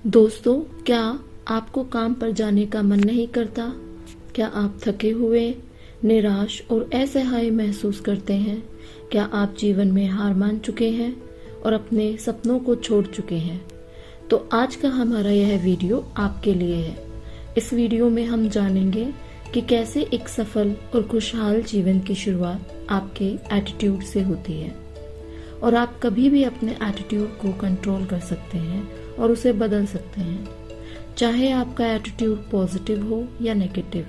दोस्तों, क्या आपको काम पर जाने का मन नहीं करता? क्या आप थके हुए, निराश और असहाय महसूस करते हैं? क्या आप जीवन में हार मान चुके हैं और अपने सपनों को छोड़ चुके हैं? तो आज का हमारा यह वीडियो आपके लिए है। इस वीडियो में हम जानेंगे कि कैसे एक सफल और खुशहाल जीवन की शुरुआत आपके एटीट्यूड से होती है और आप कभी भी अपने एटीट्यूड को कंट्रोल कर सकते हैं और उसे बदल सकते हैं, चाहे आपका एटीट्यूड पॉजिटिव हो या नेगेटिव।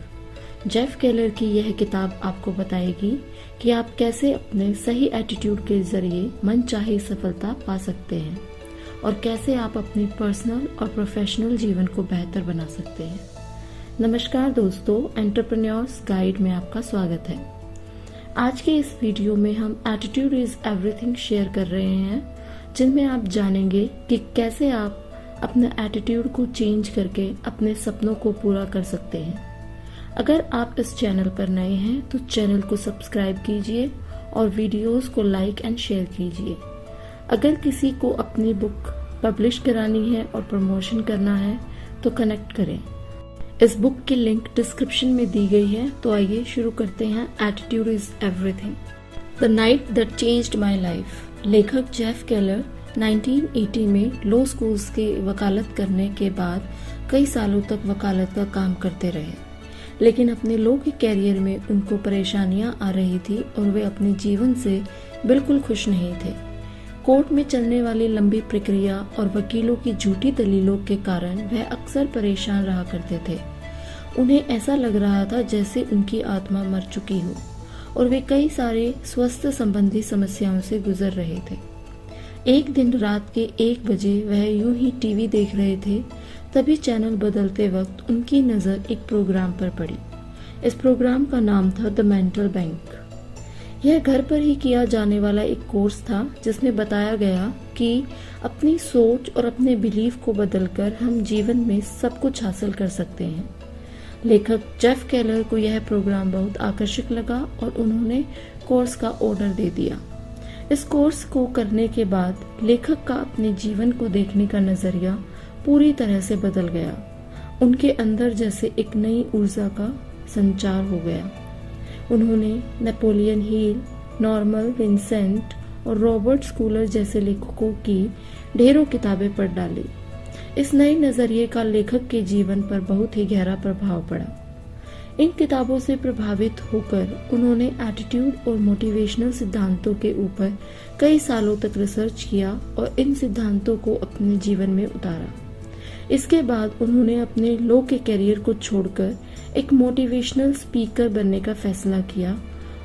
जेफ केलर की यह किताब आपको बताएगी कि आप कैसे अपने सही एटीट्यूड के जरिए मनचाही सफलता पा सकते हैं और कैसे आप अपनी पर्सनल और प्रोफेशनल जीवन को बेहतर बना सकते हैं। नमस्कार दोस्तों, एंटरप्रेन्योर्स गाइड में आपका स्वागत है। आज के इस वीडियो में हम एटीट्यूड इज एवरीथिंग शेयर कर रहे हैं, जिनमें आप जानेंगे कि कैसे आप अपने एटीट्यूड को चेंज करके अपने सपनों को पूरा कर सकते हैं। अगर आप इस चैनल पर नए हैं तो चैनल को सब्सक्राइब कीजिए और वीडियोस को लाइक एंड शेयर कीजिए। अगर किसी को अपनी बुक पब्लिश करानी है और प्रमोशन करना है तो कनेक्ट करें। इस बुक की लिंक डिस्क्रिप्शन में दी गई है। तो आइए शुरू करते हैं। Attitude is everything, the night that changed my life. लेखक जेफ केलर 1980 में लॉ स्कूल्स के वकालत करने के बाद कई सालों तक वकालत का काम करते रहे, लेकिन अपने लॉ के कैरियर में उनको परेशानियां आ रही थी और वे अपने जीवन से बिल्कुल खुश नहीं थे। कोर्ट में चलने वाली लंबी प्रक्रिया और वकीलों की झूठी दलीलों के कारण वह अक्सर परेशान रहा करते थे। उन्हें ऐसा लग रहा था जैसे उनकी आत्मा मर चुकी हो और वे कई सारे स्वास्थ्य संबंधी समस्याओं से गुजर रहे थे। एक दिन रात के 1 बजे वह यूं ही टीवी देख रहे थे, तभी चैनल बदलते वक्त उनकी नजर एक प्रोग्राम पर पड़ी। इस प्रोग्राम का नाम था द मेंटल बैंक। यह घर पर ही किया जाने वाला एक कोर्स था जिसमें बताया गया कि अपनी सोच और अपने बिलीफ को बदलकर हम जीवन में सब कुछ हासिल कर सकते हैं। लेखक जेफ केलर को यह प्रोग्राम बहुत आकर्षक लगा और उन्होंने कोर्स का ऑर्डर दे दिया। इस कोर्स को करने के बाद लेखक का अपने जीवन को देखने का नजरिया पूरी तरह से बदल गया। उनके अंदर जैसे एक नई ऊर्जा का संचार हो गया। उन्होंने नेपोलियन हिल, नॉर्मन विंसेंट और रॉबर्ट स्कूलर जैसे लेखकों की ढेरों किताबें पढ़ डाली। इस नए नजरिए का लेखक के जीवन पर बहुत ही गहरा प्रभाव पड़ा। इन किताबों से प्रभावित होकर उन्होंने एटीट्यूड और मोटिवेशनल सिद्धांतों के ऊपर कई सालों तक रिसर्च किया और इन सिद्धांतों को अपने जीवन में उतारा। इसके बाद उन्होंने अपने लॉ के करियर को छोड़कर एक मोटिवेशनल स्पीकर बनने का फैसला किया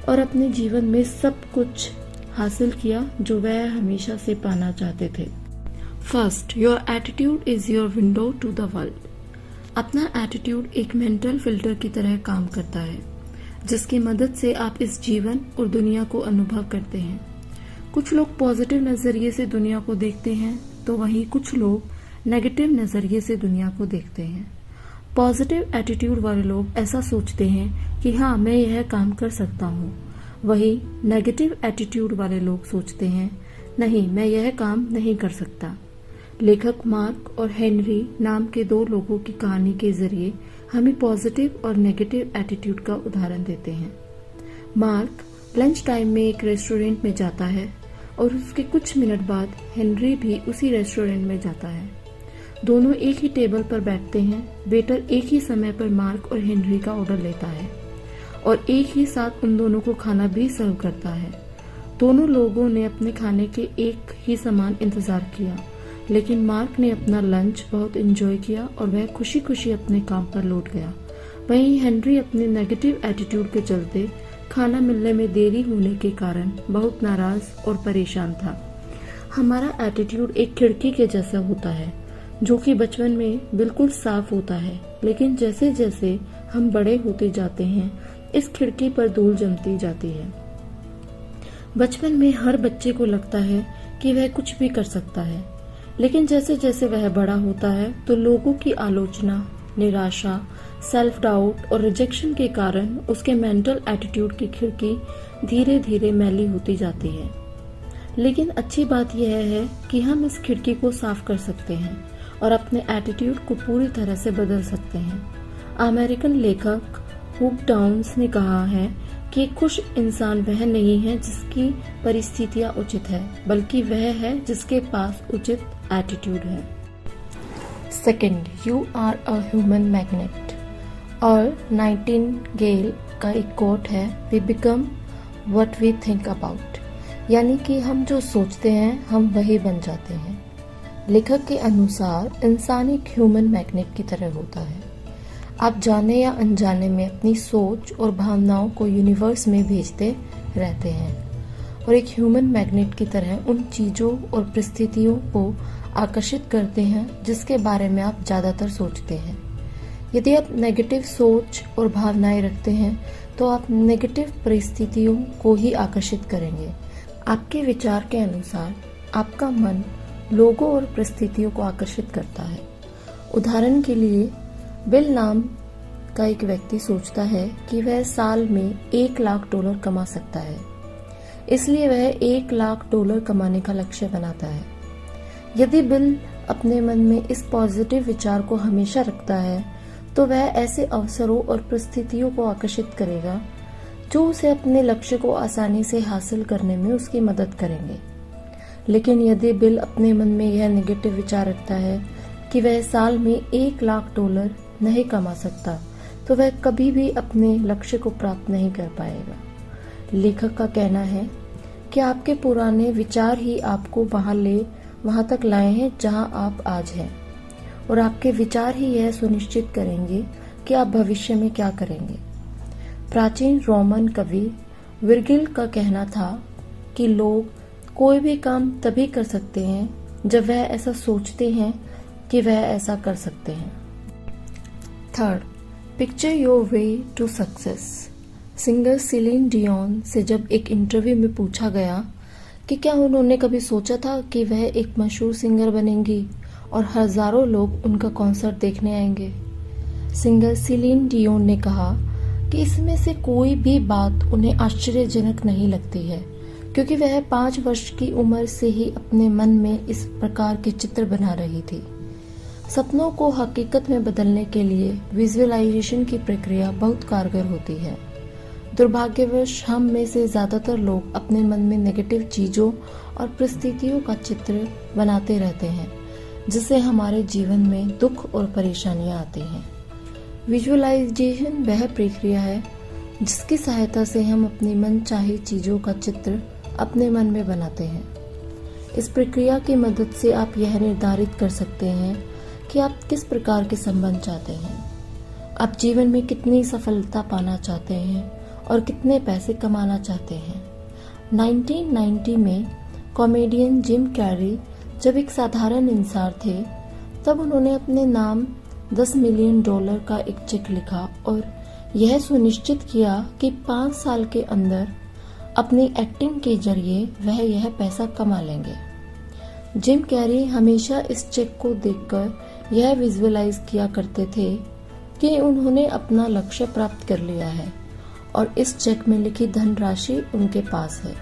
और अपने जीवन में सब कुछ हासिल किया जो वह हमेशा से पाना चाहते थे। First, your attitude is your window to the world. अपना एटीट्यूड एक मेंटल फिल्टर की तरह काम करता है, जिसकी मदद से आप इस जीवन और दुनिया को अनुभव करते हैं। कुछ लोग पॉजिटिव नजरिए से दुनिया को देखते हैं तो वहीं कुछ लोग नेगेटिव नजरिए से दुनिया को देखते हैं। पॉजिटिव एटीट्यूड वाले लोग ऐसा सोचते हैं कि हाँ, मैं यह काम कर सकता हूँ। वहीं नेगेटिव एटीट्यूड वाले लोग सोचते हैं नहीं, मैं यह काम नहीं कर सकता। लेखक मार्क और हेनरी नाम के 2 लोगों की कहानी के जरिए हमें पॉजिटिव और नेगेटिव एटीट्यूड का उदाहरण देते हैं। मार्क लंच टाइम में एक रेस्टोरेंट में जाता है और उसके कुछ मिनट बाद हेनरी भी उसी रेस्टोरेंट में जाता है। दोनों एक ही टेबल पर बैठते हैं। वेटर एक ही समय पर मार्क और हेनरी का ऑर्डर लेता है और एक ही साथ उन दोनों को खाना भी सर्व करता है। दोनों लोगों ने अपने खाने के एक ही समान इंतजार किया, लेकिन मार्क ने अपना लंच बहुत एंजॉय किया और वह खुशी खुशी अपने काम पर लौट गया। वहीं हेनरी अपने नेगेटिव एटीट्यूड के चलते खाना मिलने में देरी होने के कारण बहुत नाराज और परेशान था। हमारा एटीट्यूड एक खिड़की के जैसा होता है जो कि बचपन में बिल्कुल साफ होता है, लेकिन जैसे जैसे हम बड़े होते जाते हैं इस खिड़की पर धूल जमती जाती है। बचपन में हर बच्चे को लगता है कि वह कुछ भी कर सकता है, लेकिन जैसे जैसे वह बड़ा होता है तो लोगों की आलोचना, निराशा, सेल्फ डाउट और रिजेक्शन के कारण उसके मेंटल एटीट्यूड की खिड़की धीरे धीरे मैली होती जाती है। लेकिन अच्छी बात यह है कि हम इस खिड़की को साफ कर सकते हैं और अपने एटीट्यूड को पूरी तरह से बदल सकते हैं। अमेरिकन लेखक हुग डाउन्स ने कहा है कि खुश इंसान वह नहीं है जिसकी परिस्थितियां उचित है, बल्कि वह है जिसके पास उचित एटीट्यूड है। Second, you are a human magnet. और नाइटिंगेल का एक कोट है, we become what we think about, यानी कि हम जो सोचते हैं हम वही बन जाते हैं। लेखक के अनुसार इंसान एक ह्यूमन मैग्नेट की तरह होता है। आप जाने या अनजाने में अपनी सोच और भावनाओं को यूनिवर्स में भेजते रहते हैं और एक ह्यूमन मैग्नेट की तरह उन चीजों और परिस्थितियों को आकर्षित करते हैं जिसके बारे में आप ज्यादातर सोचते हैं। यदि आप नेगेटिव सोच और भावनाएं रखते हैं तो आप नेगेटिव परिस्थितियों को ही आकर्षित करेंगे। आपके विचार के अनुसार आपका मन लोगों और परिस्थितियों को आकर्षित करता है। उदाहरण के लिए, बिल नाम का एक व्यक्ति सोचता है कि वह साल में $1,00,000 कमा सकता है, इसलिए वह $1,00,000 कमाने का लक्ष्य बनाता है। यदि बिल अपने मन में इस पॉजिटिव विचार को हमेशा रखता है तो वह ऐसे अवसरों और परिस्थितियों को आकर्षित करेगा जो उसे अपने लक्ष्य को आसानी से हासिल करने में उसकी मदद करेंगे। लेकिन यदि बिल अपने मन में यह नेगेटिव विचार रखता है कि वह साल में $1,00,000 नहीं कमा सकता, तो वह कभी भी अपने लक्ष्य को प्राप्त नहीं कर पाएगा। लेखक का कहना है कि आपके पुराने विचार ही आपको वहां तक लाए हैं जहां आप आज हैं, और आपके विचार ही यह सुनिश्चित करेंगे कि आप भविष्य में क्या करेंगे। प्राचीन रोमन कवि विर्गिल का कहना था कि लोग कोई भी काम तभी कर सकते हैं जब वह ऐसा सोचते हैं कि वह ऐसा कर सकते हैं। Third, picture your way to success. Singer Celine Dion से जब एक इंटरव्यू में पूछा गया कि क्या उन्होंने कभी सोचा था कि वह एक मशहूर सिंगर बनेंगी और हजारों लोग उनका कॉन्सर्ट देखने आएंगे, सिंगर सिलीन डियोन ने कहा कि इसमें से कोई भी बात उन्हें आश्चर्यजनक नहीं लगती है, क्योंकि वह 5 वर्ष की उम्र से ही अपने मन में इस प्रकार के चित्र बना रही थी। सपनों को हकीकत में बदलने के लिए विजुअलाइजेशन की प्रक्रिया बहुत कारगर होती है। दुर्भाग्यवश हम में से ज्यादातर लोग अपने मन में नेगेटिव चीजों और परिस्थितियों का चित्र बनाते रहते हैं, जिससे हमारे जीवन में दुख और परेशानियां आती हैं। विजुअलाइजेशन वह प्रक्रिया है जिसकी सहायता से हम अपनी मनचाही चीजों का चित्र अपने मन में बनाते हैं। इस प्रक्रिया की मदद से आप यह निर्धारित कर सकते हैं कि आप किस प्रकार के संबंध चाहते हैं, आप जीवन में कितनी सफलता पाना चाहते हैं और कितने पैसे कमाना चाहते हैं। 1990 में कॉमेडियन जिम कैरी जब एक साधारण इंसान थे, तब उन्होंने अपने नाम $10 मिलियन का एक चेक लिखा और यह सुनिश्चित किया कि 5 साल के अंदर अपनी एक्टिंग के जरिए वह यह पैसा कमा लेंगे। जिम कैरी हमेशा इस चेक को देखकर यह विजुअलाइज किया करते थे कि उन्होंने अपना लक्ष्य प्राप्त कर लिया है और इस चेक में लिखी धनराशि उनके पास है।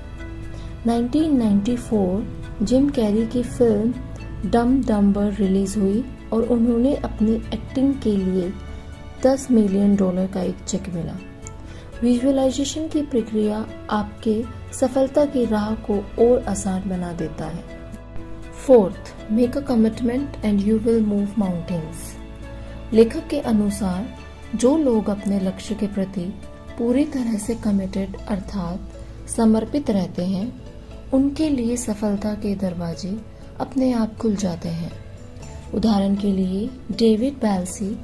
1994 जिम कैरी की फिल्म डम डम्बर रिलीज हुई और उन्होंने अपनी एक्टिंग के लिए $10 मिलियन का एक चेक मिला। विजुअलाइजेशन की प्रक्रिया आपके सफलता की राह को और आसान बना देता है। Fourth, make a commitment and you will move mountains. लेखक के अनुसार जो लोग अपने लक्ष्य के प्रति पूरी तरह से कमिटेड अर्थात समर्पित रहते हैं, उनके लिए सफलता के दरवाजे अपने आप खुल जाते हैं। उदाहरण के लिए डेविड बैल्सी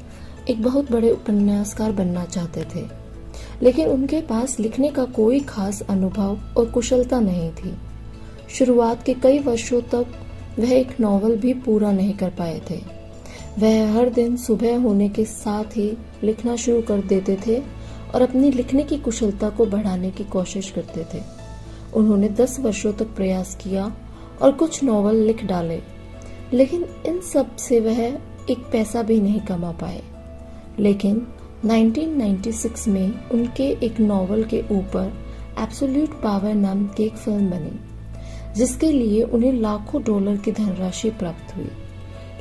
एक बहुत बड़े उपन्यासकार बनना चाहते थे, लेकिन उनके पास लिखने का कोई खास अनुभव और कुशलता नहीं थी। शुरुआत के कई वर्षों तक वह एक नॉवल भी पूरा नहीं कर पाए थे। वह हर दिन सुबह होने के साथ ही लिखना शुरू कर देते थे और अपनी लिखने की कुशलता को बढ़ाने की कोशिश करते थे। उन्होंने 10 वर्षों तक प्रयास किया और कुछ नॉवल लिख डाले, लेकिन इन सब से वह एक पैसा भी नहीं कमा पाए। लेकिन 1996 में उनके एक नॉवल के ऊपर एब्सोल्यूट पावर नाम की एक फिल्म बनी, जिसके लिए उन्हें लाखों डॉलर की धनराशि प्राप्त हुई।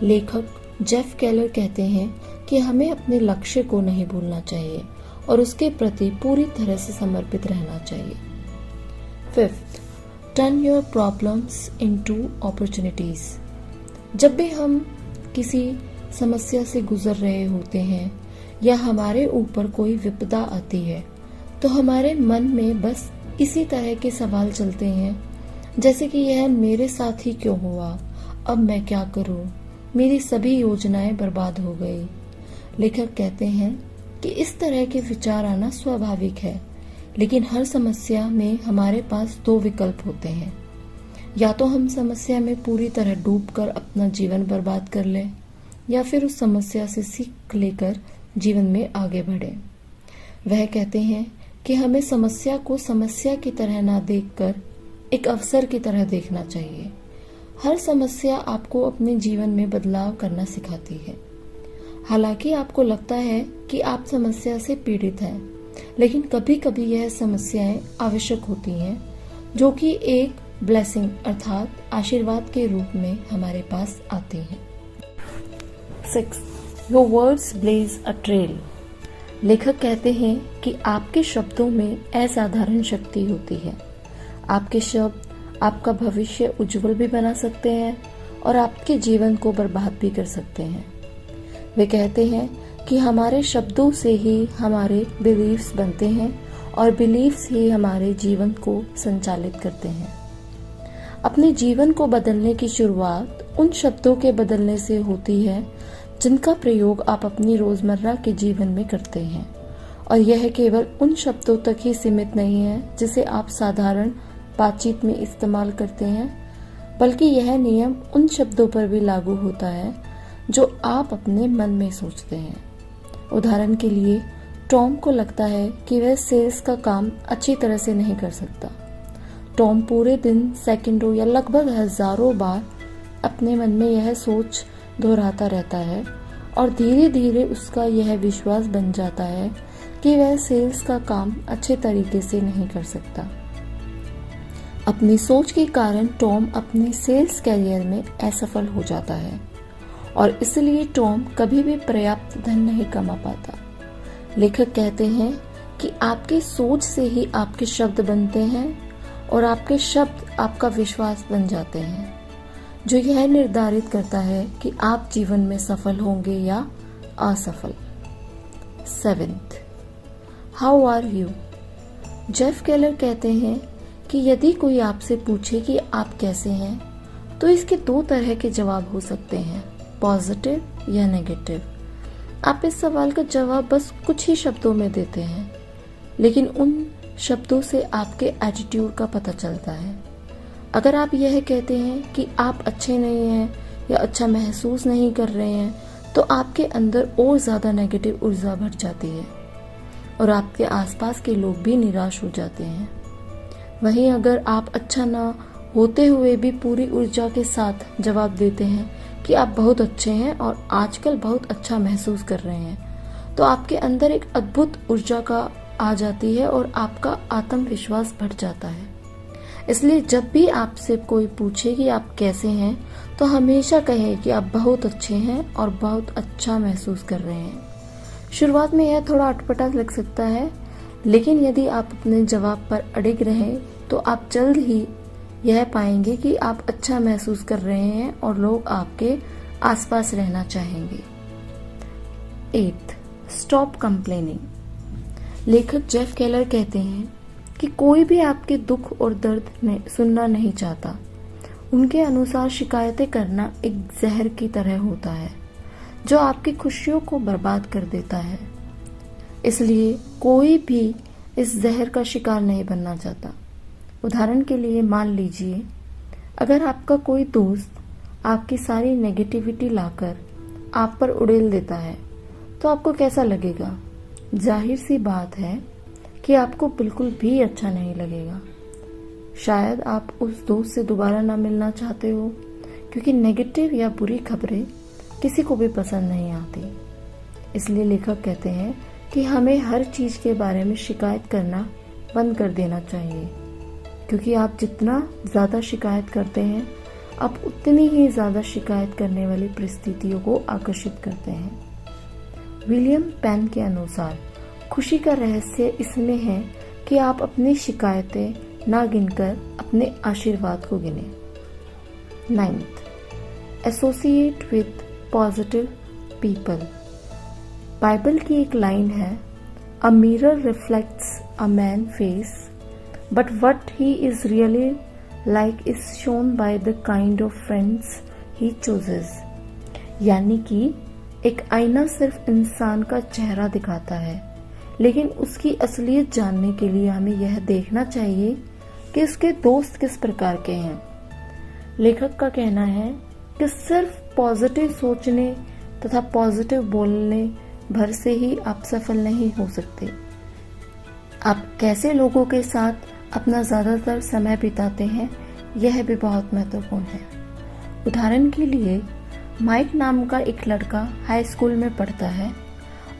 लेखक जेफ केलर कहते हैं कि हमें अपने लक्ष्य को नहीं भूलना चाहिए और उसके प्रति पूरी तरह से समर्पित रहना चाहिए। 5th, turn your problems into opportunities. जब भी हम किसी समस्या से गुजर रहे होते हैं या हमारे ऊपर कोई विपदा आती है तो हमारे मन में बस इसी तरह के सवाल चलते हैं, जैसे कि यह मेरे साथ ही क्यों हुआ, अब मैं क्या करूं, मेरी सभी योजनाएं बर्बाद हो गई। लेखक कहते हैं कि इस तरह के विचार आना स्वाभाविक है, लेकिन हर समस्या में हमारे पास 2 विकल्प होते हैं। या तो हम समस्या में पूरी तरह डूबकर अपना जीवन बर्बाद कर लें या फिर उस समस्या से सीख लेकर जीवन में आगे बढ़ें। वह कहते हैं कि हमें समस्या को समस्या की तरह ना देखकर एक अवसर की तरह देखना चाहिए। हर समस्या आपको अपने जीवन में बदलाव करना सिखाती है। हालांकि आपको लगता है कि आप समस्या से पीड़ित हैं, लेकिन कभी कभी यह समस्याएं आवश्यक होती हैं, जो कि एक ब्लेसिंग अर्थात आशीर्वाद के रूप में हमारे पास आती हैं। 6. Your words blaze a trail. लेखक कहते हैं कि आपके शब्दों में असाधारण शक्ति होती है। आपके शब्द आपका भविष्य उज्जवल भी बना सकते हैं और आपके जीवन को बर्बाद भी कर सकते हैं। वे कहते हैं कि हमारे शब्दों से ही हमारे बिलीफ्स बनते हैं और बिलीफ्स ही हमारे जीवन को संचालित करते हैं। अपने जीवन को बदलने की शुरुआत उन शब्दों के बदलने से होती है जिनका प्रयोग आप अपनी रोजमर्रा के जीवन में करते हैं, और यह केवल उन शब्दों तक ही सीमित नहीं है जिसे आप साधारण बातचीत में इस्तेमाल करते हैं, बल्कि यह नियम उन शब्दों पर भी लागू होता है जो आप अपने मन में सोचते हैं। उदाहरण के लिए, टॉम को लगता है कि वह सेल्स का काम अच्छी तरह से नहीं कर सकता। टॉम पूरे दिन सेकंडों या लगभग हजारों बार अपने मन में यह सोच दोहराता रहता है और धीरे धीरे उसका यह विश्वास बन जाता है कि वह सेल्स का काम अच्छे तरीके से नहीं कर सकता। अपनी सोच के कारण टॉम अपने सेल्स कैरियर में असफल हो जाता है और इसलिए टॉम कभी भी पर्याप्त धन नहीं कमा पाता। लेखक कहते हैं कि आपकी सोच से ही आपके शब्द बनते हैं और आपके शब्द आपका विश्वास बन जाते हैं, जो यह निर्धारित करता है कि आप जीवन में सफल होंगे या असफल। 7th, how are you. Jeff Keller कहते हैं कि यदि कोई आपसे पूछे कि आप कैसे हैं, तो इसके 2 तरह के जवाब हो सकते हैं, पॉजिटिव या नेगेटिव। आप इस सवाल का जवाब बस कुछ ही शब्दों में देते हैं, लेकिन उन शब्दों से आपके एटीट्यूड का पता चलता है। अगर आप यह कहते हैं कि आप अच्छे नहीं हैं या अच्छा महसूस नहीं कर रहे हैं, तो आपके अंदर और ज्यादा नेगेटिव ऊर्जा भर जाती है और आपके आसपास के लोग भी निराश हो जाते हैं। वहीं अगर आप अच्छा ना होते हुए भी पूरी ऊर्जा के साथ जवाब देते हैं कि आप बहुत अच्छे हैं और आजकल बहुत अच्छा महसूस कर रहे हैं, तो आपके अंदर एक अद्भुत ऊर्जा का आ जाती है और आपका आत्मविश्वास बढ़ जाता है। इसलिए जब भी आपसे कोई पूछे कि आप कैसे हैं, तो हमेशा कहें कि आप बहुत अच्छे हैं और बहुत अच्छा महसूस कर रहे हैं। शुरुआत में यह थोड़ा अटपटा लग सकता है, लेकिन यदि आप अपने जवाब पर अड़िग रहें तो आप जल्द ही यह पाएंगे कि आप अच्छा महसूस कर रहे हैं और लोग आपके आसपास रहना चाहेंगे। 8th, stop complaining. लेखक जेफ केलर कहते हैं कि कोई भी आपके दुख और दर्द में सुनना नहीं चाहता। उनके अनुसार शिकायतें करना एक जहर की तरह होता है जो आपकी खुशियों को बर्बाद कर देता है। इसलिए कोई भी इस जहर का शिकार नहीं बनना चाहता। उदाहरण के लिए मान लीजिए, अगर आपका कोई दोस्त आपकी सारी नेगेटिविटी लाकर आप पर उड़ेल देता है तो आपको कैसा लगेगा? जाहिर सी बात है कि आपको बिल्कुल भी अच्छा नहीं लगेगा। शायद आप उस दोस्त से दोबारा ना मिलना चाहते हो, क्योंकि नेगेटिव या बुरी खबरें किसी को भी पसंद नहीं आती। इसलिए लेखक कहते हैं कि हमें हर चीज के बारे में शिकायत करना बंद कर देना चाहिए, क्योंकि आप जितना ज्यादा शिकायत करते हैं आप उतनी ही ज्यादा शिकायत करने वाली परिस्थितियों को आकर्षित करते हैं। विलियम पेन के अनुसार खुशी का रहस्य इसमें है कि आप अपनी शिकायतें ना गिनकर अपने आशीर्वाद को गिने। 9th, associate with positive people. Bible की एक लाइन है, a mirror reflects a man face but what he is really like is shown by the kind of friends he chooses. यानी कि एक आईना सिर्फ इंसान का चेहरा दिखाता है, लेकिन उसकी असलियत जानने के लिए हमें यह देखना चाहिए कि उसके दोस्त किस प्रकार के हैं। लेखक का कहना है कि सिर्फ पॉजिटिव सोचने तथा पॉजिटिव बोलने भर से ही आप सफल नहीं हो सकते। आप कैसे लोगों के साथ अपना ज्यादातर समय बिताते हैं, यह भी बहुत महत्वपूर्ण है। उदाहरण के लिए माइक नाम का एक लड़का हाई स्कूल में पढ़ता है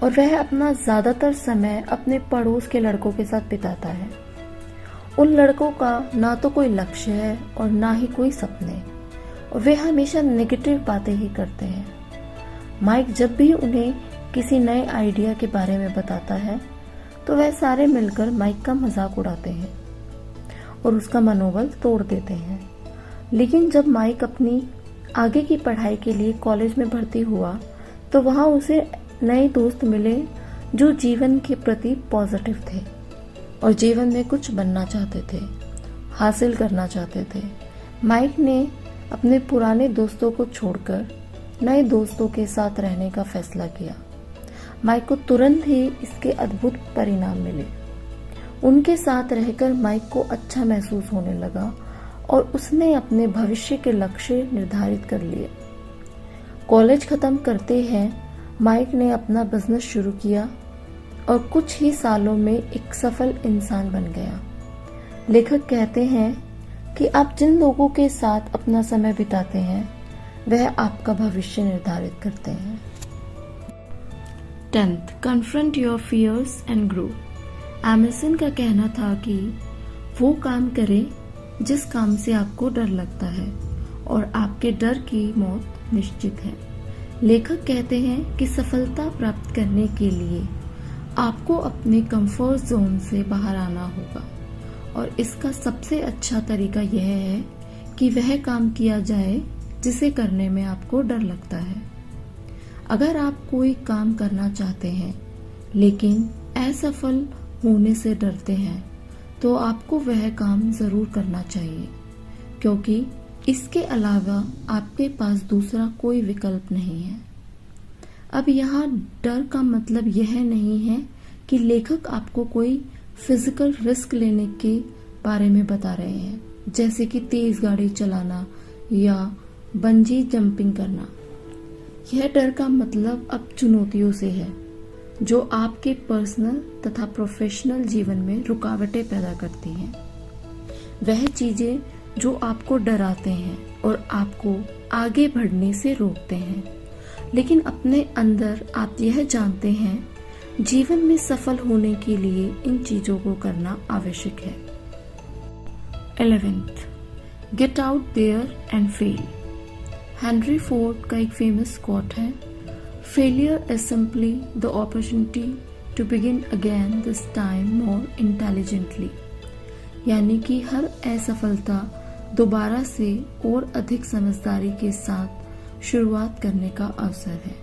और वह अपना ज्यादातर समय अपने पड़ोस के लड़कों के साथ बिताता है। उन लड़कों का ना तो कोई लक्ष्य है और ना ही कोई सपने, और वे हमेशा नेगेटिव बातें ही करते हैं। माइक जब भी उन्हें किसी नए आइडिया के बारे में बताता है तो वह सारे मिलकर माइक का मजाक उड़ाते हैं और उसका मनोबल तोड़ देते हैं। लेकिन जब माइक अपनी आगे की पढ़ाई के लिए कॉलेज में भर्ती हुआ तो वहां उसे नए दोस्त मिले जो जीवन के प्रति पॉजिटिव थे और जीवन में कुछ बनना चाहते थे, हासिल करना चाहते थे। माइक ने अपने पुराने दोस्तों को छोड़कर नए दोस्तों के साथ रहने का फैसला किया। माइक को तुरंत ही इसके अद्भुत परिणाम मिले। उनके साथ रहकर माइक को अच्छा महसूस होने लगा और उसने अपने भविष्य के लक्ष्य निर्धारित कर लिए। कॉलेज खत्म करते हैं माइक ने अपना बिजनेस शुरू किया और कुछ ही सालों में एक सफल इंसान बन गया। लेखक कहते हैं कि आप जिन लोगों के साथ अपना समय बिताते हैं वह आपका भविष्य निर्धारित करते हैं। 10th, confront your fears and grow। Emerson का कहना था कि वो काम करें जिस काम से आपको डर लगता है और आपके डर की मौत निश्चित है। लेखक कहते हैं कि सफलता प्राप्त करने के लिए आपको अपने कंफर्ट जोन से बाहर आना होगा और इसका सबसे अच्छा तरीका यह है कि वह काम किया जाए जिसे करने में आपको डर लगता है। अगर आप कोई काम करना चाहते हैं लेकिन असफल होने से डरते हैं तो आपको वह काम जरूर करना चाहिए, क्योंकि इसके अलावा आपके पास दूसरा कोई विकल्प नहीं है। अब यहाँ डर का मतलब यह नहीं है कि लेखक आपको कोई फिजिकल रिस्क लेने के बारे में बता रहे हैं, जैसे कि तेज गाड़ी चलाना या बंजी जंपिंग करना। यह डर का मतलब अब चुनौतियों से है जो आपके पर्सनल तथा प्रोफेशनल जीवन में रुकावटें पैदा करती हैं। वह चीजें जो आपको डराते हैं और आपको आगे बढ़ने से रोकते हैं, लेकिन अपने अंदर आप यह जानते हैं जीवन में सफल होने के लिए इन चीजों को करना आवश्यक है। 11th, get out there and fail. Henry Ford का एक फेमस कोट है, failure is simply the opportunity to begin again, this time more intelligently. यानी कि हर असफलता दोबारा से और अधिक समझदारी के साथ शुरुआत करने का अवसर है।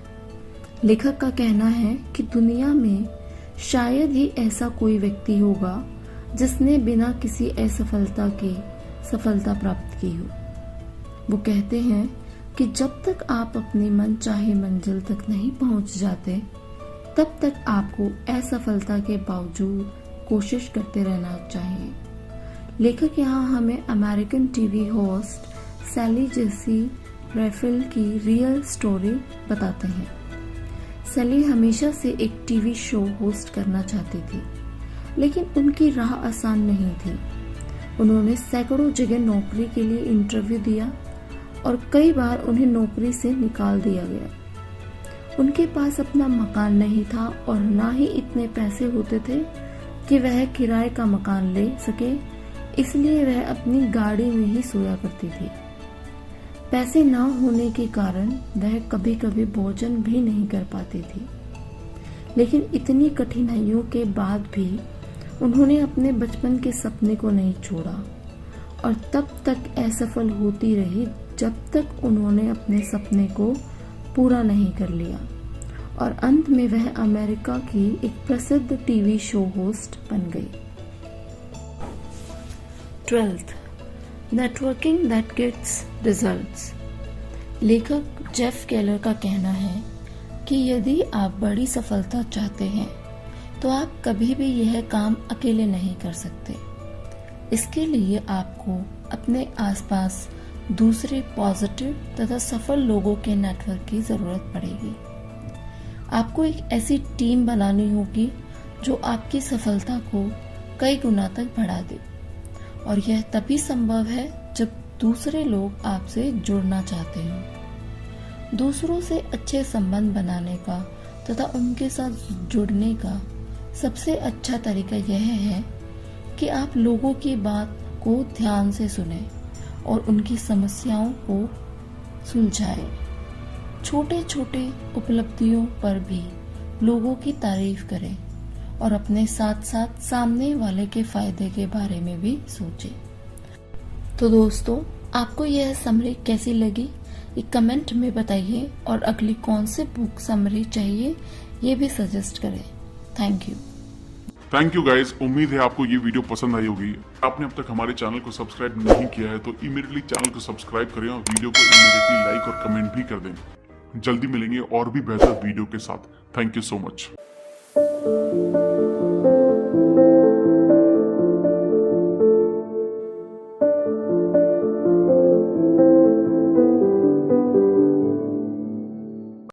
लेखक का कहना है कि दुनिया में शायद ही ऐसा कोई व्यक्ति होगा जिसने बिना किसी असफलता के सफलता प्राप्त की हो। वो कहते हैं कि जब तक आप अपनी मनचाही मंजिल तक नहीं पहुंच जाते तब तक आपको असफलता के बावजूद कोशिश करते रहना चाहिए। लेखक यहाँ हमें अमेरिकन टीवी होस्ट सैली जेसी रेफिल की रियल स्टोरी बताते हैं। सैली हमेशा से एक टीवी शो होस्ट करना चाहती थी, लेकिन उनकी राह आसान नहीं थी। उन्होंने सैकड़ों जगह नौकरी के लिए इंटरव्यू दिया और कई बार उन्हें नौकरी से निकाल दिया गया। उनके पास अपना मकान नहीं था और ना ही इतने पैसे होते थे कि वह किराए का मकान ले सके, इसलिए वह अपनी गाड़ी में ही सोया करती थी। पैसे ना होने के कारण वह कभी कभी भोजन भी नहीं कर पाती थी, लेकिन इतनी कठिनाइयों के बाद भी उन्होंने अपने बचपन के सपने को नहीं छोड़ा और तब तक असफल होती रही जब तक उन्होंने अपने सपने को पूरा नहीं कर लिया और अंत में वह अमेरिका की एक प्रसिद्ध टीवी शो होस्ट बन गई। 12th, networking that gets results. लेखक जेफ केलर का कहना है कि यदि आप बड़ी सफलता चाहते हैं तो आप कभी भी यह काम अकेले नहीं कर सकते। इसके लिए आपको अपने आसपास दूसरे पॉजिटिव तथा सफल लोगों के नेटवर्क की जरूरत पड़ेगी। आपको एक ऐसी टीम बनानी होगी जो आपकी सफलता को कई गुना तक बढ़ा दे और यह तभी संभव है जब दूसरे लोग आपसे जुड़ना चाहते हो। दूसरों से अच्छे संबंध बनाने का तथा उनके साथ जुड़ने का सबसे अच्छा तरीका यह है कि आप लोगों की बात को ध्यान से सुनें और उनकी समस्याओं को सुलझाएं। छोटे छोटे उपलब्धियों पर भी लोगों की तारीफ करें और अपने साथ साथ सामने वाले के फायदे के बारे में भी सोचें। तो दोस्तों, आपको यह समरी कैसी लगी ये कमेंट में बताइए और अगली कौन से बुक समरी चाहिए ये भी सजेस्ट करें। Thank you guys. उम्मीद है आपको ये वीडियो पसंद आई होगी। आपने अब तक हमारे चैनल को सब्सक्राइब नहीं किया है तो इमीडिएटली चैनल को सब्सक्राइब करें और वीडियो को इमीडिएटली लाइक और कमेंट भी कर दें। जल्दी मिलेंगे और भी बेहतर वीडियो के साथ। Thank you so much.